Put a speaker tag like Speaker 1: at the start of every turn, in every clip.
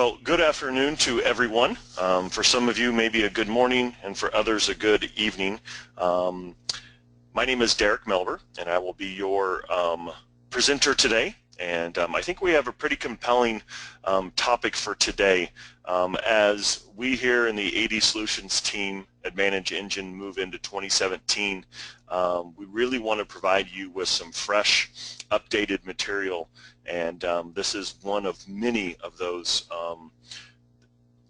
Speaker 1: Well, good afternoon to everyone. For some of you, maybe a good morning, and for others, a good evening. My name is Derek Melber, and I will be your presenter today. And I think we have a pretty compelling topic for today. As we here in the AD Solutions team at ManageEngine move into 2017, we really want to provide you with some fresh, updated material. And this is one of many of those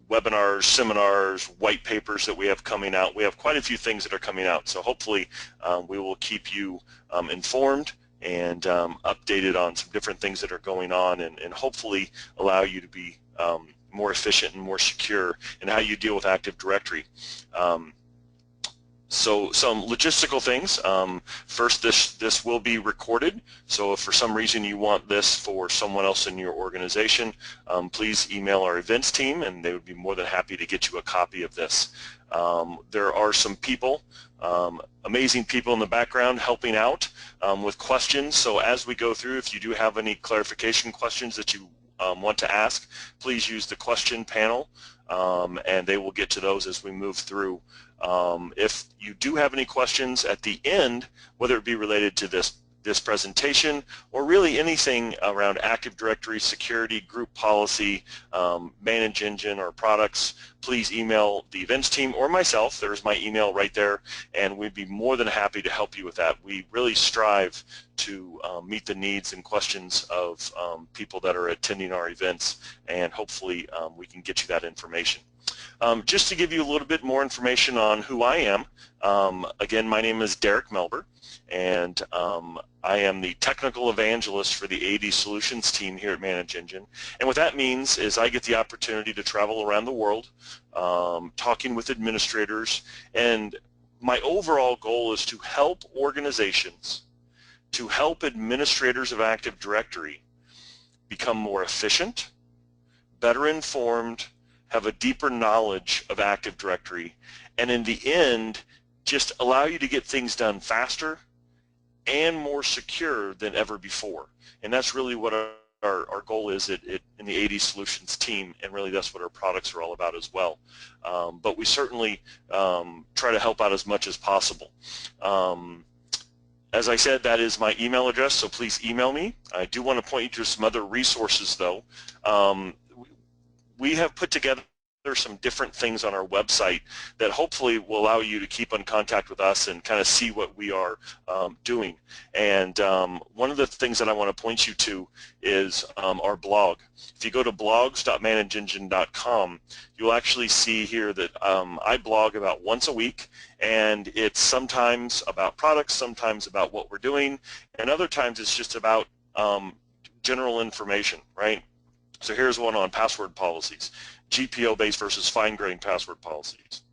Speaker 1: webinars, seminars, white papers that we have coming out. We have quite a few things that are coming out, so hopefully we will keep you informed and updated on some different things that are going on, and hopefully allow you to be more efficient and more secure in how you deal with Active Directory. So some logistical things. First, this will be recorded, so if for some reason you want this for someone else in your organization, please email our events team and they would be more than happy to get you a copy of this. There are some people, amazing people in the background helping out with questions, so as we go through, if you do have any clarification questions that you want to ask, please use the question panel and they will get to those as we move through. If you do have any questions at the end, whether it be related to this presentation or really anything around Active Directory, security, group policy, ManageEngine or products, please email the events team or myself. There's my email right there, and we'd be more than happy to help you with that. We really strive to meet the needs and questions of people that are attending our events, and hopefully we can get you that information. Just to give you a little bit more information on who I am, again, my name is Derek Melber, and I am the technical evangelist for the AD Solutions team here at ManageEngine. And what that means is I get the opportunity to travel around the world, talking with administrators, and my overall goal is to help organizations, to help administrators of Active Directory become more efficient, better informed, have a deeper knowledge of Active Directory, and in the end, just allow you to get things done faster and more secure than ever before. And that's really what our goal is in the AD Solutions team, and really that's what our products are all about as well. But we certainly try to help out as much as possible. As I said, that is my email address, so please email me. I do want to point you to some other resources though. We have put together some different things on our website that hopefully will allow you to keep in contact with us and kind of see what we are doing. And one of the things that I want to point you to is our blog. If you go to blogs.manageengine.com, you'll actually see here that I blog about once a week, and it's sometimes about products, sometimes about what we're doing, and other times it's just about general information, right? So here's one on password policies, GPO-based versus fine-grained password policies.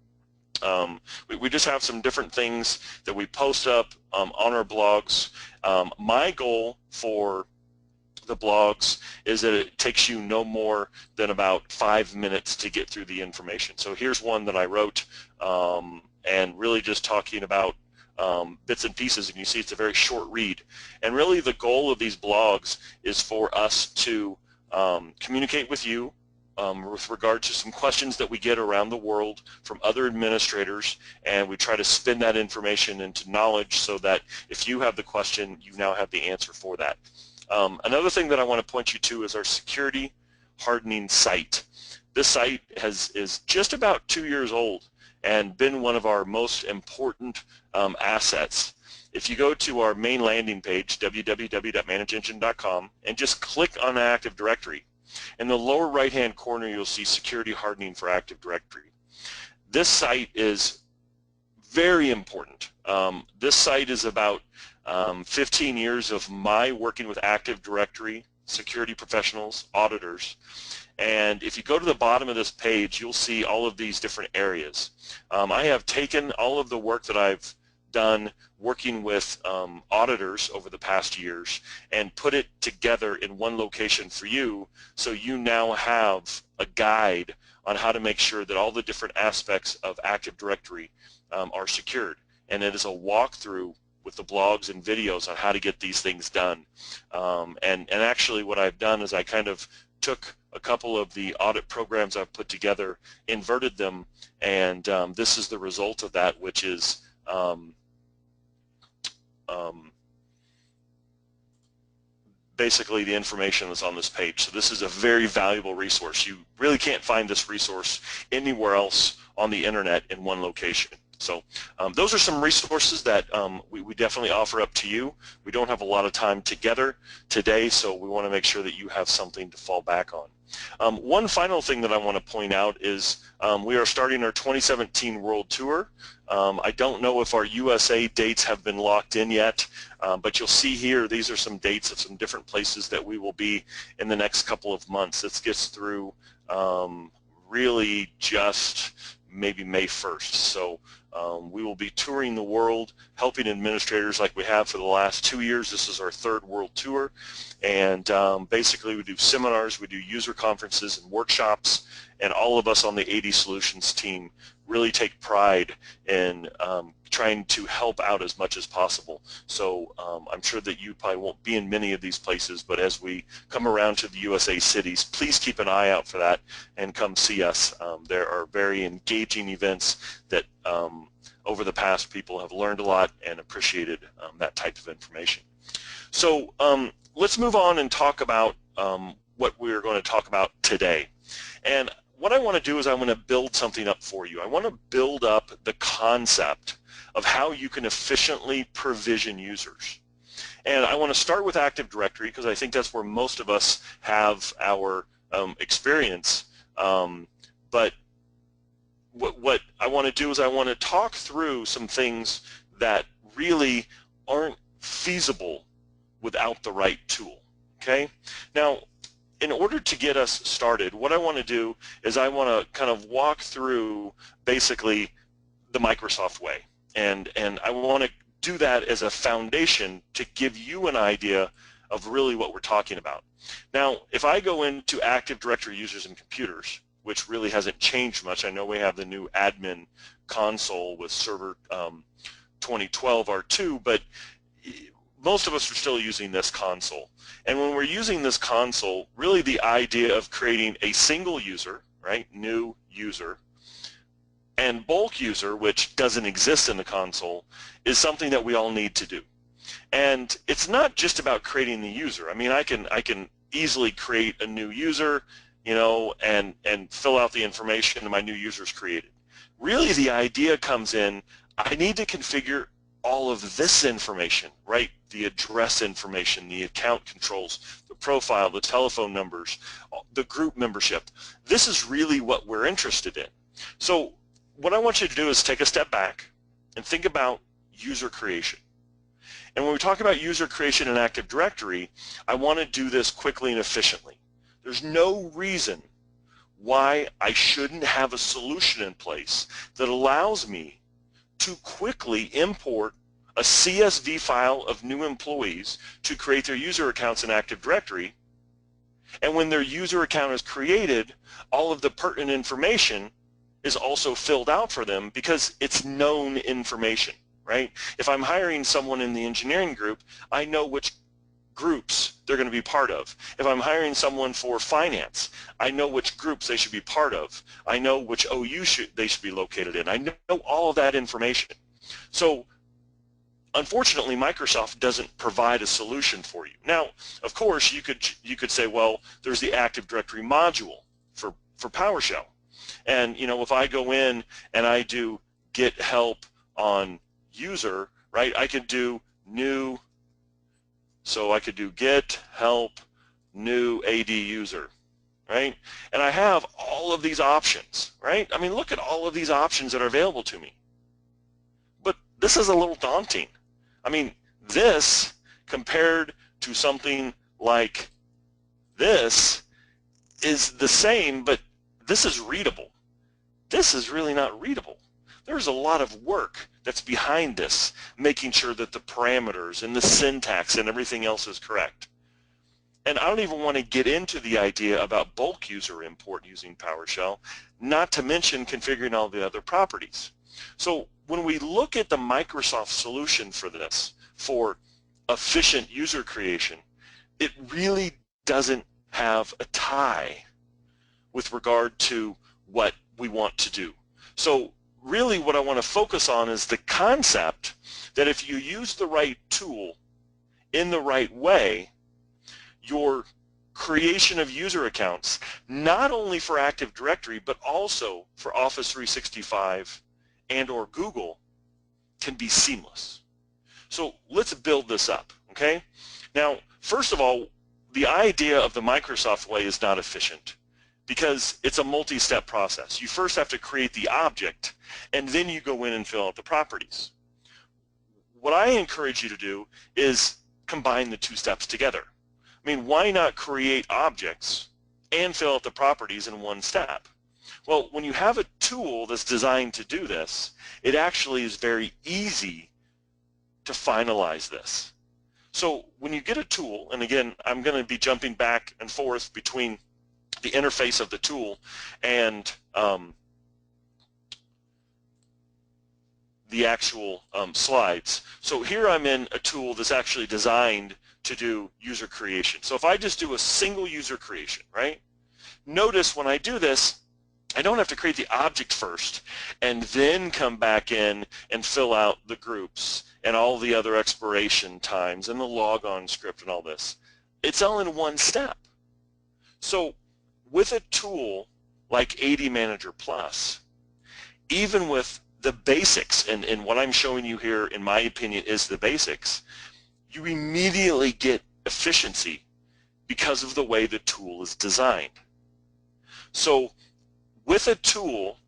Speaker 1: We just have some different things that we post up on our blogs. My goal for the blogs is that it takes you no more than about 5 minutes to get through the information. So here's one that I wrote, and really just talking about bits and pieces, and you see it's a very short read. And really the goal of these blogs is for us to communicate with you with regard to some questions that we get around the world from other administrators, and we try to spin that information into knowledge so that if you have the question, you now have the answer for that. Another thing that I want to point you to is our security hardening site. This site is just about 2 years old and been one of our most important assets. If you go to our main landing page, www.manageengine.com, and just click on Active Directory, in the lower right-hand corner you'll see Security Hardening for Active Directory. This site is very important. This site is about 15 years of my working with Active Directory, security professionals, auditors, and if you go to the bottom of this page, you'll see all of these different areas. I have taken all of the work that I've done working with auditors over the past years and put it together in one location for you, so you now have a guide on how to make sure that all the different aspects of Active Directory are secured. And it is a walkthrough with the blogs and videos on how to get these things done. And actually what I've done is I kind of took a couple of the audit programs I've put together, inverted them, and this is the result of that, which is basically the information that's on this page. So this is a very valuable resource. You really can't find this resource anywhere else on the internet in one location. So those are some resources that we definitely offer up to you. We don't have a lot of time together today, so we want to make sure that you have something to fall back on. One final thing that I want to point out is we are starting our 2017 World Tour. I don't know if our USA dates have been locked in yet, but you'll see here these are some dates of some different places that we will be in the next couple of months. This gets through really just maybe May 1st. So we will be touring the world, helping administrators like we have for the last 2 years. This is our third world tour, and basically we do seminars, we do user conferences and workshops, and all of us on the AD Solutions team really take pride in trying to help out as much as possible. So I'm sure that you probably won't be in many of these places, but as we come around to the USA cities, please keep an eye out for that and come see us. There are very engaging events that over the past people have learned a lot and appreciated that type of information. So let's move on and talk about what we're going to talk about today. And what I want to do is I want to build something up for you. I want to build up the concept of how you can efficiently provision users. And I want to start with Active Directory because I think that's where most of us have our experience. But what I want to do is I want to talk through some things that really aren't feasible without the right tool. Okay? Now, in order to get us started, what I want to do is I want to kind of walk through basically the Microsoft way. And I want to do that as a foundation to give you an idea of really what we're talking about. Now, if I go into Active Directory users and computers, which really hasn't changed much, I know we have the new admin console with Server 2012 R2, but most of us are still using this console. And when we're using this console, really the idea of creating a single user, right, new user, and bulk user, which doesn't exist in the console, is something that we all need to do. And it's not just about creating the user. I mean, I can easily create a new user, you know, and fill out the information and my new user is created. Really the idea comes in, I need to configure all of this information, right? The address information, the account controls, the profile, the telephone numbers, the group membership. This is really what we're interested in. So what I want you to do is take a step back and think about user creation. And when we talk about user creation in Active Directory, I want to do this quickly and efficiently. There's no reason why I shouldn't have a solution in place that allows me to quickly import a CSV file of new employees to create their user accounts in Active Directory, and when their user account is created, all of the pertinent information is also filled out for them because it's known information, right? If I'm hiring someone in the engineering group, I know which groups they're going to be part of. If I'm hiring someone for finance, I know which groups they should be part of. I know which OU they should be located in. I know all of that information. So unfortunately, Microsoft doesn't provide a solution for you. Now, of course, you could say, well, there's the Active Directory module for PowerShell. And, you know, if I go in and I do get help on user, right, I could do new, so I could do get help new AD user, right? And I have all of these options, right? I mean, look at all of these options that are available to me. But this is a little daunting. I mean, this compared to something like this is the same, but this is readable. This is really not readable. There's a lot of work that's behind this, making sure that the parameters and the syntax and everything else is correct. And I don't even want to get into the idea about bulk user import using PowerShell, not to mention configuring all the other properties. So when we look at the Microsoft solution for this, for efficient user creation, it really doesn't have a tie with regard to what we want to do. So really what I want to focus on is the concept that if you use the right tool in the right way, your creation of user accounts, not only for Active Directory, but also for Office 365 and or Google, can be seamless. So let's build this up, okay? Now, first of all, the idea of the Microsoft way is not efficient because it's a multi-step process. You first have to create the object, and then you go in and fill out the properties. What I encourage you to do is combine the two steps together. I mean, why not create objects and fill out the properties in one step? Well, when you have a tool that's designed to do this, it actually is very easy to finalize this. So when you get a tool, and again, I'm going to be jumping back and forth between the interface of the tool and the actual slides. So here I'm in a tool that's actually designed to do user creation. So if I just do a single user creation, right? Notice when I do this, I don't have to create the object first and then come back in and fill out the groups and all the other expiration times and the logon script and all this. It's all in one step. So with a tool like AD Manager Plus, even with the basics, and what I'm showing you here, in my opinion, is the basics, you immediately get efficiency because of the way the tool is designed. So with a tool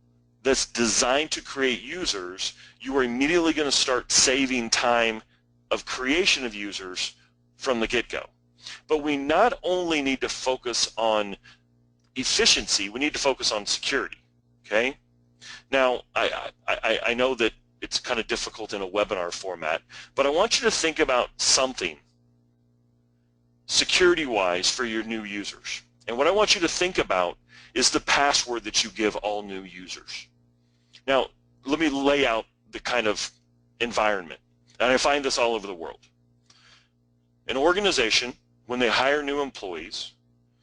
Speaker 1: that's designed to create users, you are immediately going to start saving time of creation of users from the get-go. But we not only need to focus on efficiency, we need to focus on security, okay? Now, I know that it's kind of difficult in a webinar format, but I want you to think about something security-wise for your new users. And what I want you to think about is the password that you give all new users. Now, let me lay out the kind of environment, and I find this all over the world. An organization, when they hire new employees,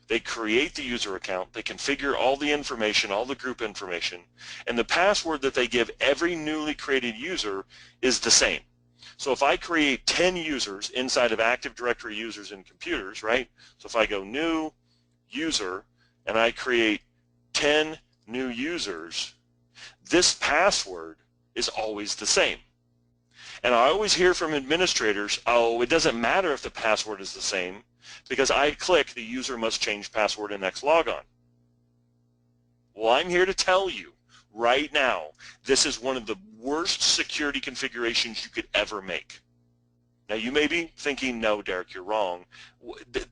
Speaker 1: they create the user account, they configure all the information, all the group information, and the password that they give every newly created user is the same. So if I create 10 users inside of Active Directory users and computers, right? So if I go new user and I create 10 new users, this password is always the same. And I always hear from administrators, oh, it doesn't matter if the password is the same, because I click the user must change password in next logon. Well, I'm here to tell you right now, this is one of the worst security configurations you could ever make. Now you may be thinking, no, Derek, you're wrong.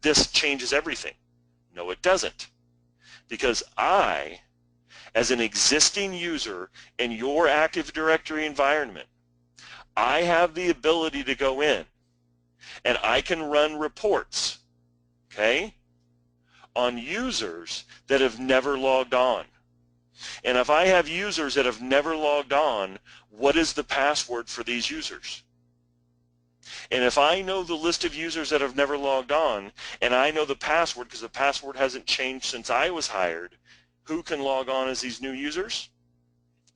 Speaker 1: This changes everything. No, it doesn't. Because I, as an existing user in your Active Directory environment, I have the ability to go in and I can run reports, okay, on users that have never logged on. And if I have users that have never logged on, what is the password for these users? And if I know the list of users that have never logged on, and I know the password because the password hasn't changed since I was hired, who can log on as these new users?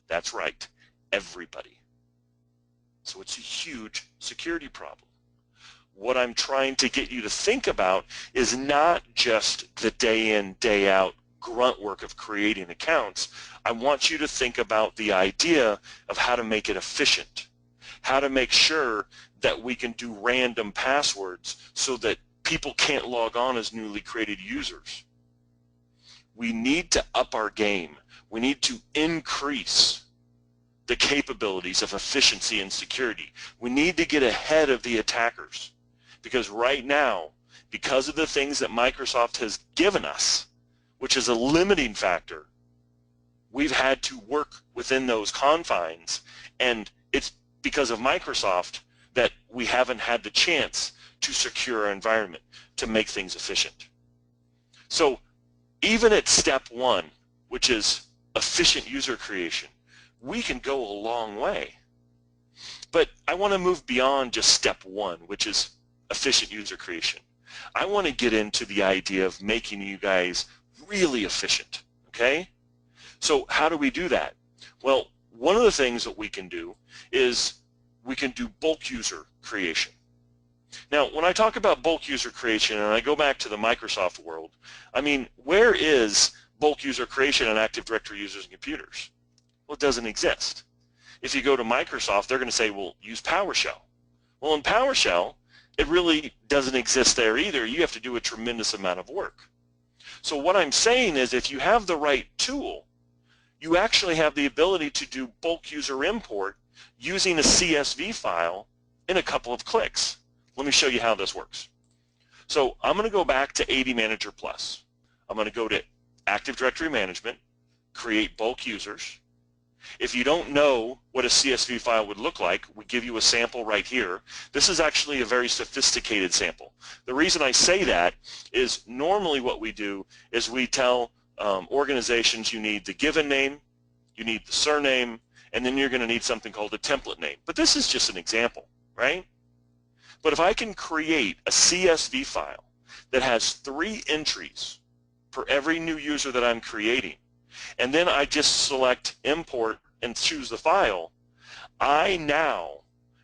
Speaker 1: That's right, everybody. So it's a huge security problem. What I'm trying to get you to think about is not just the day in, day out grunt work of creating accounts. I want you to think about the idea of how to make it efficient, how to make sure that we can do random passwords so that people can't log on as newly created users. We need to up our game. We need to increase the capabilities of efficiency and security. We need to get ahead of the attackers, because right now, because of the things that Microsoft has given us, which is a limiting factor, we've had to work within those confines, and it's because of Microsoft that we haven't had the chance to secure our environment, to make things efficient. So even at step one, which is efficient user creation, we can go a long way. But I want to move beyond just step one, which is efficient user creation. I want to get into the idea of making you guys really efficient, okay? So how do we do that? Well, one of the things that we can do is we can do bulk user creation. Now, when I talk about bulk user creation and I go back to the Microsoft world, I mean, where is bulk user creation on Active Directory users and computers? Well, it doesn't exist. If you go to Microsoft, they're going to say, well, use PowerShell. Well, in PowerShell, it really doesn't exist there either. You have to do a tremendous amount of work. So what I'm saying is if you have the right tool, you actually have the ability to do bulk user import using a CSV file in a couple of clicks. Let me show you how this works. So I'm going to go back to AD Manager Plus. I'm going to go to Active Directory Management, create bulk users. If you don't know what a CSV file would look like, we give you a sample right here. This is actually a very sophisticated sample. The reason I say that is normally what we do is we tell organizations you need the given name, you need the surname, and then you're going to need something called a template name. But this is just an example, right? But if I can create a CSV file that has 3 entries for every new user that I'm creating, and then I just select import and choose the file, I now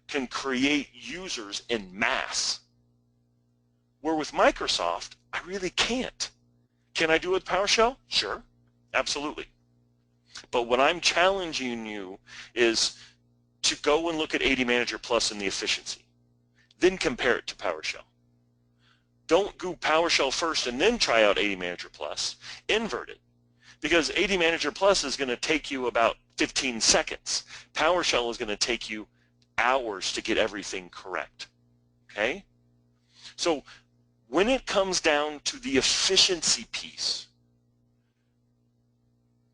Speaker 1: can create users in mass. Where with Microsoft, I really can't. Can I do it with PowerShell? Sure, absolutely. But what I'm challenging you is to go and look at AD Manager Plus and the efficiency. Then compare it to PowerShell. Don't go PowerShell first and then try out AD Manager Plus. Invert it. Because AD Manager Plus is going to take you about 15 seconds. PowerShell is going to take you hours to get everything correct. Okay? So when it comes down to the efficiency piece,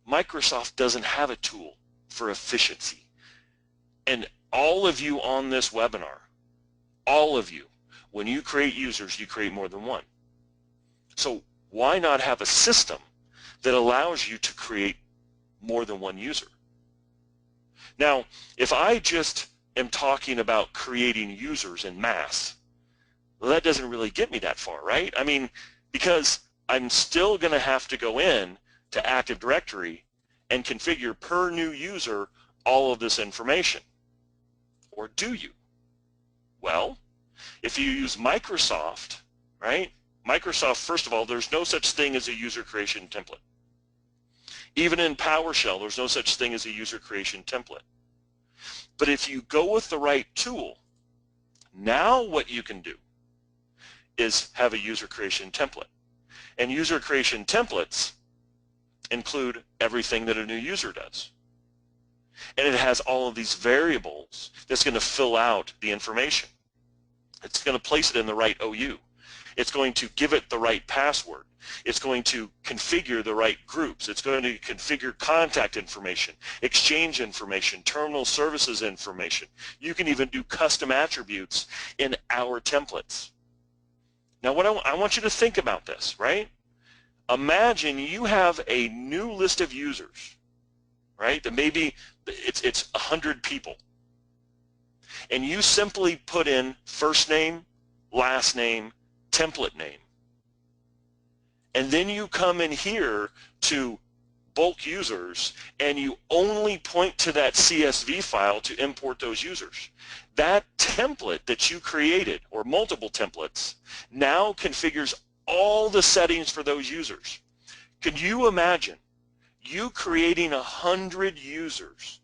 Speaker 1: Microsoft doesn't have a tool for efficiency. And all of you on this webinar, all of you, when you create users, you create more than one. So why not have a system that allows you to create more than one user? Now, if I just am talking about creating users in mass, well, that doesn't really get me that far, right? I mean, because I'm still going to have to go in to Active Directory and configure per new user all of this information. Or do you? Well, if you use Microsoft, right? Microsoft, first of all, there's no such thing as a user creation template. Even in PowerShell, there's no such thing as a user creation template. But if you go with the right tool, now what you can do is have a user creation template. And user creation templates include everything that a new user does. And it has all of these variables that's going to fill out the information. It's going to place it in the right OU. It's going to give it the right password. It's going to configure the right groups. It's going to configure contact information, exchange information, terminal services information. You can even do custom attributes in our templates. Now, what I want you to think about this, right? Imagine you have a new list of users, right? That maybe it's 100 people. And you simply put in first name, last name, template name. And then you come in here to bulk users and you only point to that CSV file to import those users. That template that you created, or multiple templates, now configures all the settings for those users. Can you imagine you creating 100 users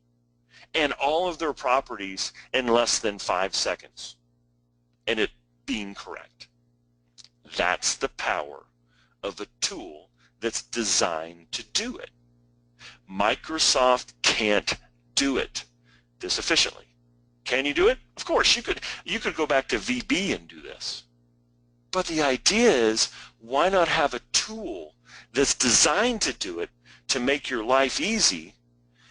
Speaker 1: and all of their properties in less than 5 seconds and it being correct? That's the power of a tool that's designed to do it. Microsoft can't do it this efficiently. Can you do it? Of course, you could go back to VB and do this. But the idea is, why not have a tool that's designed to do it, to make your life easy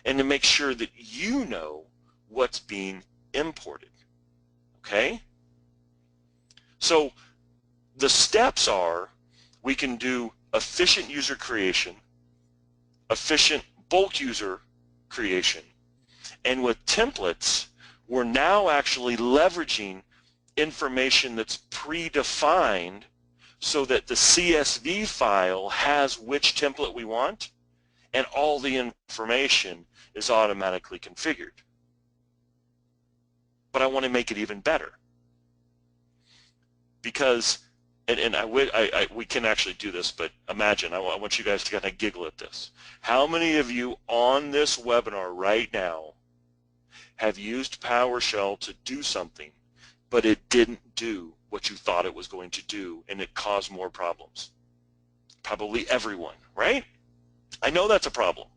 Speaker 1: and to make sure that you know what's being imported, okay? So the steps are, we can do efficient user creation, efficient bulk user creation, and with templates, we're now actually leveraging information that's predefined so that the CSV file has which template we want, and all the information is automatically configured. But I want to make it even better, because, we can actually do this, but imagine, I want you guys to kind of giggle at this. How many of you on this webinar right now have used PowerShell to do something, but it didn't do what you thought it was going to do, and it caused more problems? Probably everyone, right? I know that's a problem.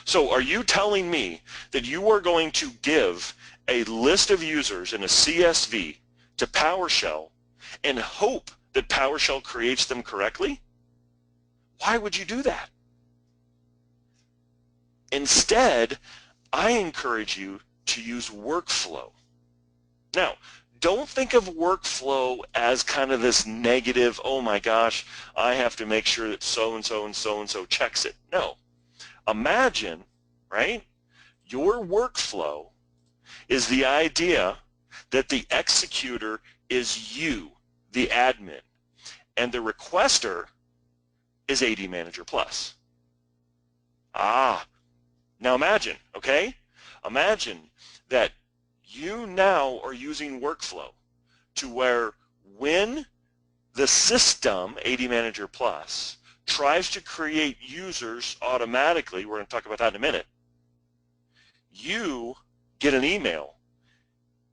Speaker 1: So are you telling me that you are going to give a list of users in a CSV to PowerShell and hope that PowerShell creates them correctly? Why would you do that? Instead, I encourage you to use workflow. Now, don't think of workflow as kind of this negative, oh my gosh, I have to make sure that so-and-so and so-and-so checks it. No. Imagine, right, your workflow is the idea that the executor is you, the admin, and the requester is AD Manager Plus. Now imagine, okay? Imagine that you now are using workflow to where when the system, AD Manager Plus, tries to create users automatically, we're going to talk about that in a minute, you get an email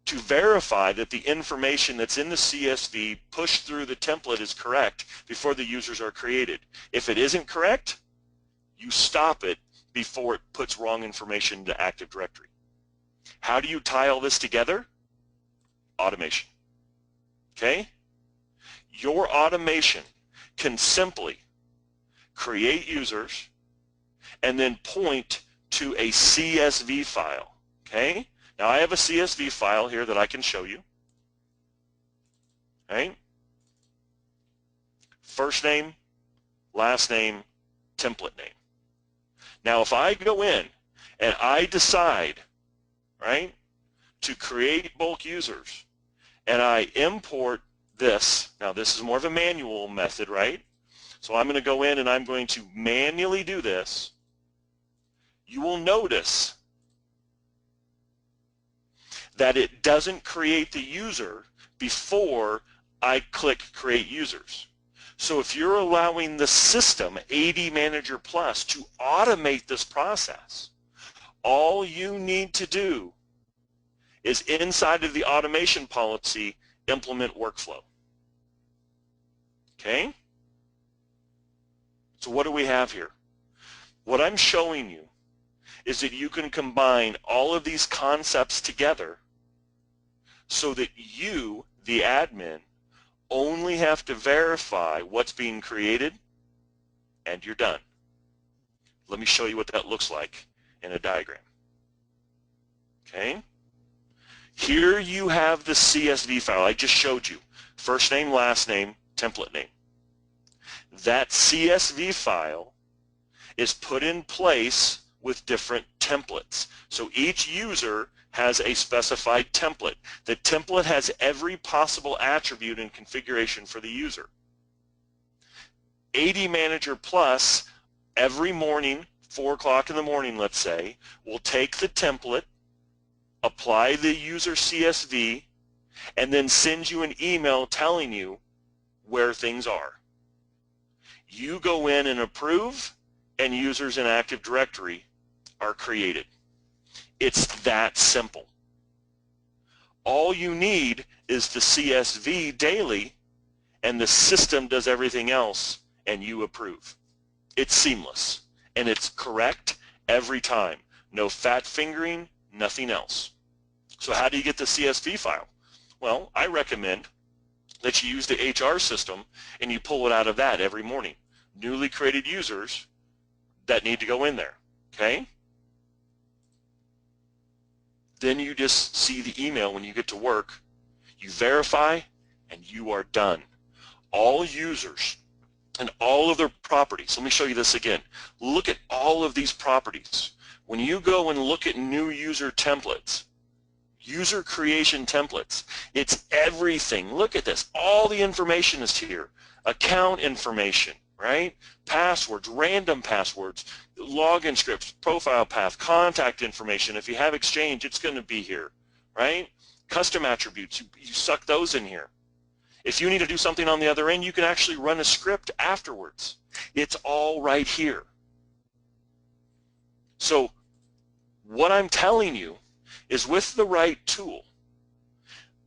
Speaker 1: to verify that the information that's in the CSV pushed through the template is correct before the users are created. If it isn't correct, you stop it before it puts wrong information into Active Directory. How do you tie all this together? Automation. Okay? Your automation can simply create users and then point to a CSV file. Okay? Now I have a CSV file here that I can show you. Right? First name, last name, template name. Now if I go in and I decide, right, to create bulk users and I import this, now this is more of a manual method, right? So I'm going to go in and I'm going to manually do this. You will notice that it doesn't create the user before I click Create Users. So if you're allowing the system, AD Manager Plus, to automate this process, all you need to do is inside of the automation policy, implement workflow. Okay? So what do we have here? What I'm showing you is that you can combine all of these concepts together so that you, the admin, only have to verify what's being created and you're done. Let me show you what that looks like in a diagram. Okay? Here you have the CSV file I just showed you. First name, last name, template name. That CSV file is put in place with different templates. So each user has a specified template. The template has every possible attribute and configuration for the user. AD Manager Plus, every morning, 4 o'clock in the morning, let's say, will take the template, apply the user CSV, and then send you an email telling you where things are. You go in and approve, and users in Active Directory are created. It's that simple. All you need is the CSV daily, and the system does everything else, and you approve. It's seamless, and it's correct every time. No fat fingering, nothing else. So how do you get the CSV file? Well, I recommend that you use the HR system, and you pull it out of that every morning. Newly created users that need to go in there, okay? Then you just see the email when you get to work, you verify, and you are done. All users and all of their properties, let me show you this again. Look at all of these properties. When you go and look at new user templates, User creation templates. It's everything. Look at this. All the information is here. Account information, right? Passwords, random passwords, login scripts, profile path, contact information. If you have Exchange, it's going to be here, right? Custom attributes, you suck those in here. If you need to do something on the other end, you can actually run a script afterwards. It's all right here. So what I'm telling you is with the right tool,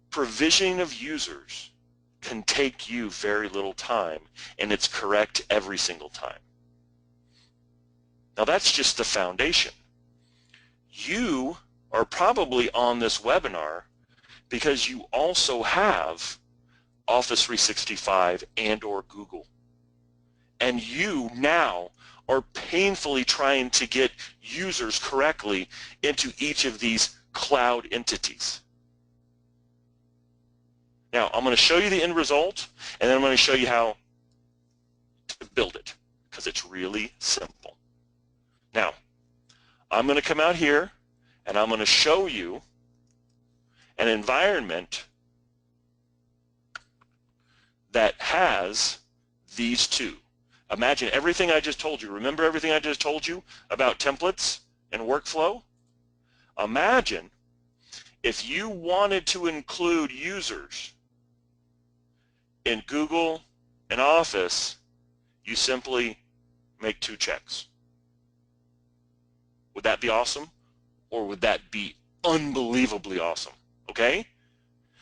Speaker 1: provisioning of users can take you very little time, and it's correct every single time. Now that's just the foundation. You are probably on this webinar because you also have Office 365 and or Google. And you now are painfully trying to get users correctly into each of these cloud entities. Now, I'm going to show you the end result, and then I'm going to show you how to build it, because it's really simple. Now, I'm going to come out here, and I'm going to show you an environment that has these two. Imagine everything I just told you. Remember everything I just told you about templates and workflow? Imagine if you wanted to include users in Google and Office, you simply make 2 checks. Would that be awesome? Or would that be unbelievably awesome? Okay?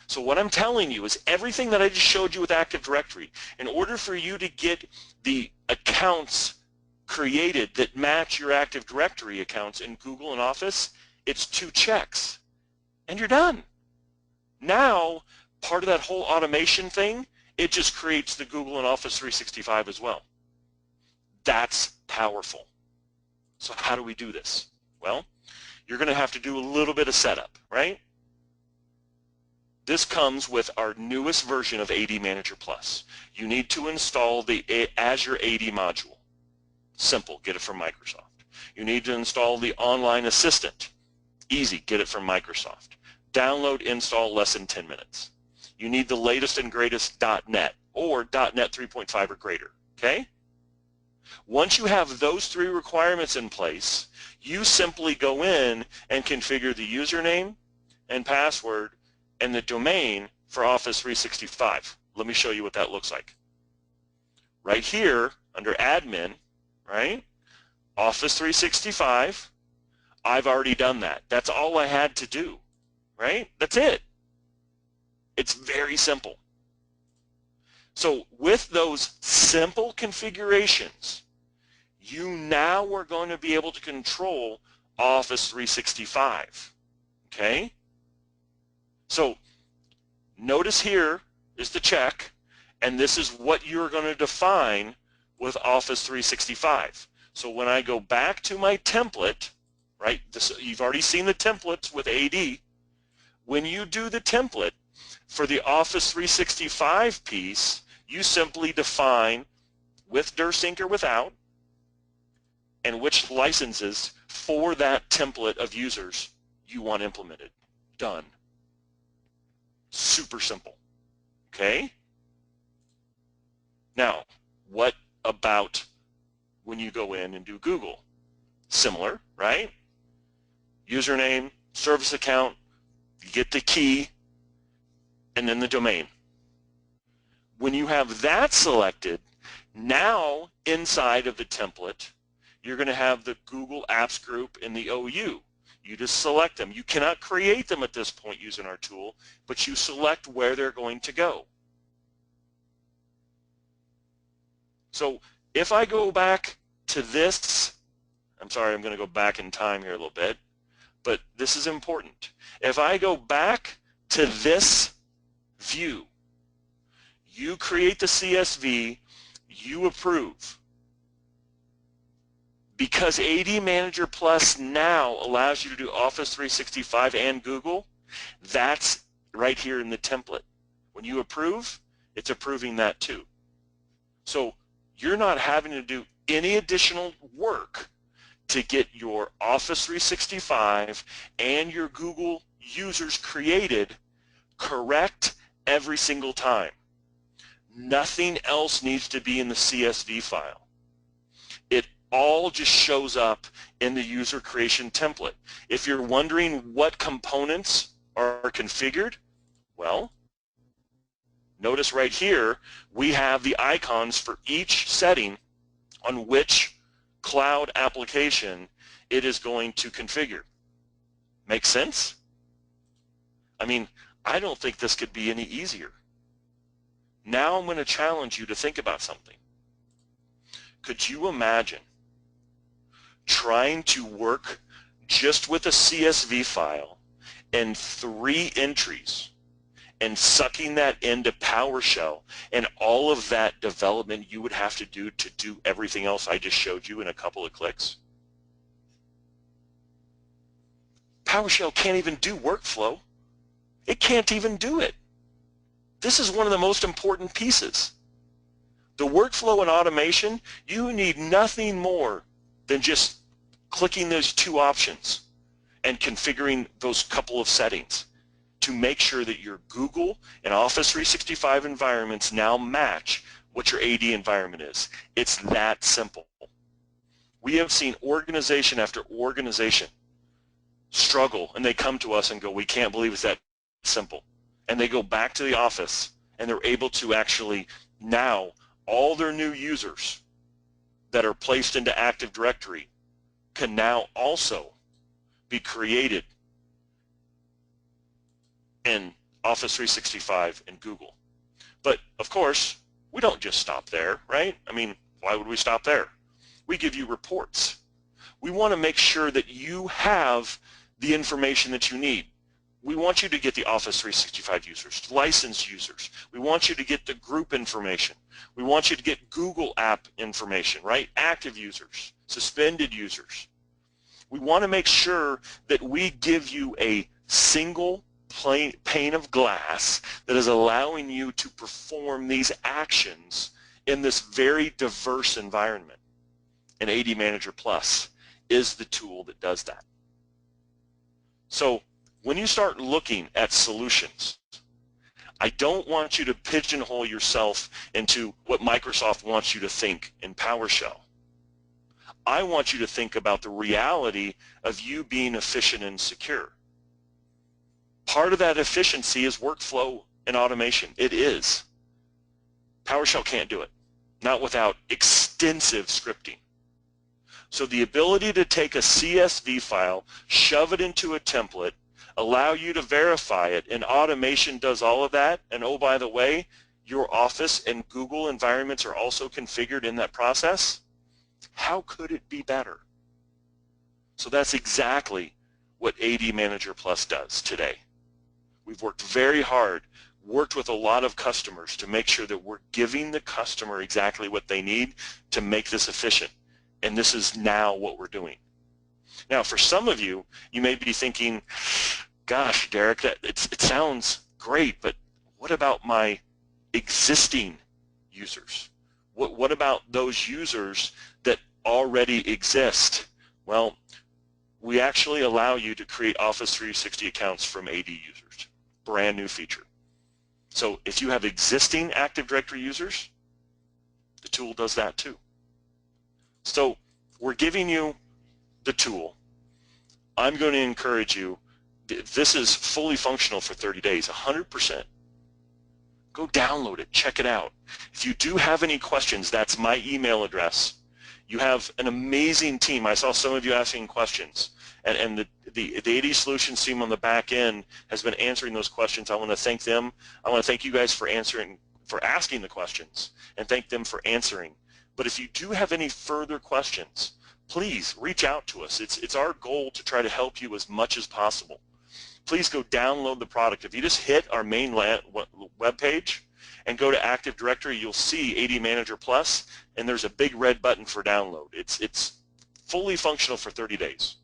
Speaker 1: So what I'm telling you is everything that I just showed you with Active Directory, in order for you to get the accounts created that match your Active Directory accounts in Google and Office, it's 2 checks. And you're done. Now, part of that whole automation thing, it just creates the Google and Office 365 as well. That's powerful. So how do we do this? Well, you're going to have to do a little bit of setup, right? This comes with our newest version of AD Manager Plus. You need to install the Azure AD module. Simple, get it from Microsoft. You need to install the Online Assistant. Easy, get it from Microsoft. Download, install, less than 10 minutes. You need the latest and greatest .NET or .NET 3.5 or greater, okay? Once you have those 3 requirements in place, you simply go in and configure the username and password and the domain for Office 365. Let me show you what that looks like. Right here, under Admin, right? Office 365, I've already done that. That's all I had to do, right? That's it. It's very simple. So with those simple configurations, you now are going to be able to control Office 365, okay? So notice here is the check, and this is what you're going to define with Office 365. So when I go back to my template, right, you've already seen the templates with AD. When you do the template for the Office 365 piece, you simply define with DirSync or without, and which licenses for that template of users you want implemented. Done. Super simple. Okay? Now, what about when you go in and do Google? Similar, right? Username, service account, you get the key, and then the domain. When you have that selected, now inside of the template, you're going to have the Google Apps group and the OU. You just select them. You cannot create them at this point using our tool, but you select where they're going to go. So if I go back to this, I'm sorry, I'm going to go back in time here a little bit, but this is important. If I go back to this view, you create the CSV, you approve. Because AD Manager Plus now allows you to do Office 365 and Google, that's right here in the template. When you approve, it's approving that too. So you're not having to do any additional work to get your Office 365 and your Google users created correct every single time. Nothing else needs to be in the CSV file. It all just shows up in the user creation template. If you're wondering what components are configured, well, notice right here we have the icons for each setting on which cloud application it is going to configure. Make sense? I mean, I don't think this could be any easier. Now I'm going to challenge you to think about something. Could you imagine trying to work just with a CSV file and 3 entries and sucking that into PowerShell and all of that development you would have to do everything else I just showed you in a couple of clicks? PowerShell can't even do workflow. It can't even do it. This is one of the most important pieces. The workflow and automation, you need nothing more than just clicking those 2 options and configuring those couple of settings to make sure that your Google and Office 365 environments now match what your AD environment is. It's that simple. We have seen organization after organization struggle, and they come to us and go, we can't believe it's that simple. And they go back to the office and they're able to actually now all their new users that are placed into Active Directory can now also be created in Office 365 and Google. But of course, we don't just stop there, right? I mean, why would we stop there? We give you reports. We want to make sure that you have the information that you need. We want you to get the Office 365 users, licensed users. We want you to get the group information. We want you to get Google app information, right? Active users, suspended users. We want to make sure that we give you a single pane of glass that is allowing you to perform these actions in this very diverse environment. And AD Manager Plus is the tool that does that. So when you start looking at solutions, I don't want you to pigeonhole yourself into what Microsoft wants you to think in PowerShell. I want you to think about the reality of you being efficient and secure. Part of that efficiency is workflow and automation. It is. PowerShell can't do it, not without extensive scripting. So the ability to take a CSV file, shove it into a template, allow you to verify it, and automation does all of that, and oh, by the way, your Office and Google environments are also configured in that process. How could it be better? So that's exactly what AD Manager Plus does today. We've worked very hard, worked with a lot of customers to make sure that we're giving the customer exactly what they need to make this efficient. And this is now what we're doing. Now, for some of you, you may be thinking, gosh, Derek, it sounds great, but what about my existing users? What about those users that already exist? Well, we actually allow you to create Office 360 accounts from AD users. Brand new feature. So if you have existing Active Directory users, the tool does that too. So we're giving you the tool. I'm going to encourage you, this is fully functional for 30 days, 100%. Go download it, check it out. If you do have any questions, that's my email address. You have an amazing team. I saw some of you asking questions, and the AD Solutions team on the back end has been answering those questions. I want to thank them. I want to thank you guys for asking the questions, and thank them for answering. But if you do have any further questions, please reach out to us. It's our goal to try to help you as much as possible. Please go download the product. If you just hit our main web page and go to Active Directory, you'll see AD Manager Plus, and there's a big red button for download. It's fully functional for 30 days.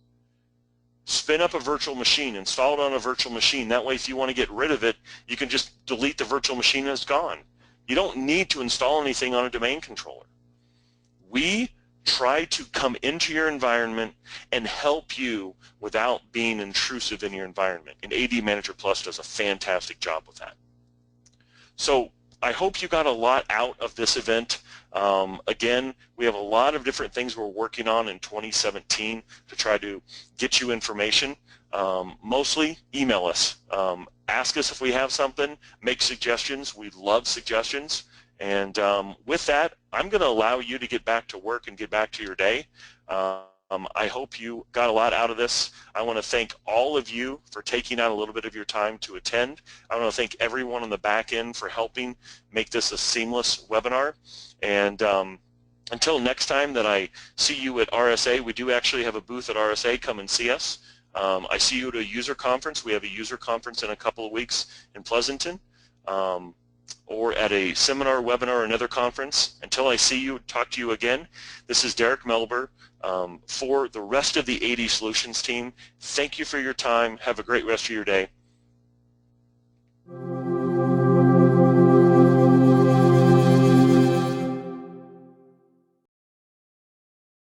Speaker 1: Spin up a virtual machine, install it on a virtual machine. That way, if you want to get rid of it, you can just delete the virtual machine and it's gone. You don't need to install anything on a domain controller. We try to come into your environment and help you without being intrusive in your environment. And AD Manager Plus does a fantastic job with that. So I hope you got a lot out of this event. Again, we have a lot of different things we're working on in 2017 to try to get you information. Mostly email us. Ask us if we have something. Make suggestions. We love suggestions. And with that, I'm going to allow you to get back to work and get back to your day. I hope you got a lot out of this. I want to thank all of you for taking out a little bit of your time to attend. I want to thank everyone on the back end for helping make this a seamless webinar. And until next time that I see you at RSA, we do actually have a booth at RSA. Come and see us. I see you at a user conference. We have a user conference in a couple of weeks in Pleasanton. Or at a seminar, webinar, or another conference. Until I see you, talk to you again, this is Derek Melber for the rest of the AD Solutions team. Thank you for your time. Have a great rest of your day.